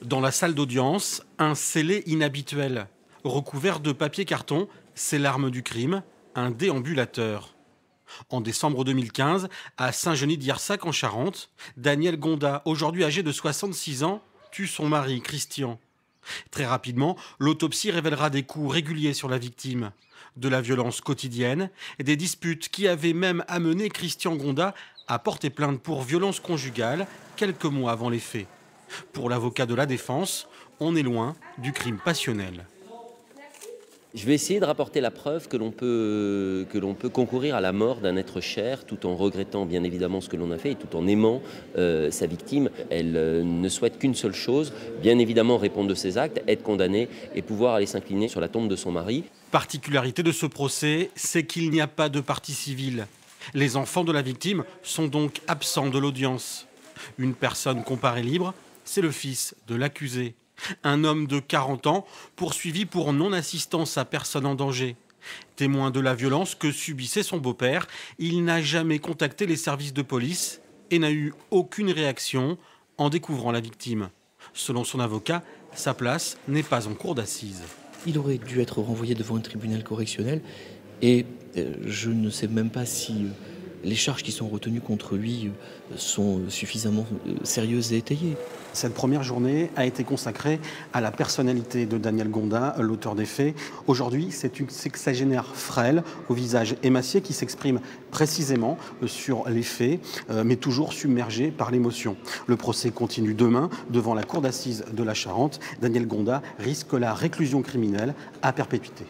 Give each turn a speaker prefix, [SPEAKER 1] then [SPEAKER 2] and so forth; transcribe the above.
[SPEAKER 1] Dans la salle d'audience, un scellé inhabituel. Recouvert de papier carton, c'est l'arme du crime, un déambulateur. En décembre 2015, à Saint-Genis-d'Iersac en Charente, Daniel Gonda, aujourd'hui âgé de 66 ans, tue son mari, Christian. Très rapidement, l'autopsie révélera des coups réguliers sur la victime, de la violence quotidienne et des disputes qui avaient même amené Christian Gonda à porter plainte pour violence conjugale quelques mois avant les faits. Pour l'avocat de la défense, on est loin du crime passionnel.
[SPEAKER 2] Je vais essayer de rapporter la preuve que l'on peut concourir à la mort d'un être cher tout en regrettant bien évidemment ce que l'on a fait et tout en aimant sa victime. Elle ne souhaite qu'une seule chose, bien évidemment répondre de ses actes, être condamnée et pouvoir aller s'incliner sur la tombe de son mari.
[SPEAKER 1] Particularité de ce procès, c'est qu'il n'y a pas de partie civile. Les enfants de la victime sont donc absents de l'audience. Une personne comparée libre, c'est le fils de l'accusé. Un homme de 40 ans poursuivi pour non-assistance à personne en danger. Témoin de la violence que subissait son beau-père, il n'a jamais contacté les services de police et n'a eu aucune réaction en découvrant la victime. Selon son avocat, sa place n'est pas en cour d'assises.
[SPEAKER 3] Il aurait dû être renvoyé devant un tribunal correctionnel et je ne sais même pas si les charges qui sont retenues contre lui sont suffisamment sérieuses et étayées.
[SPEAKER 1] Cette première journée a été consacrée à la personnalité de Daniel Gonda, l'auteur des faits. Aujourd'hui, c'est une sexagénaire frêle, au visage émacié, qui s'exprime précisément sur les faits, mais toujours submergée par l'émotion. Le procès continue demain devant la cour d'assises de la Charente. Daniel Gonda risque la réclusion criminelle à perpétuité.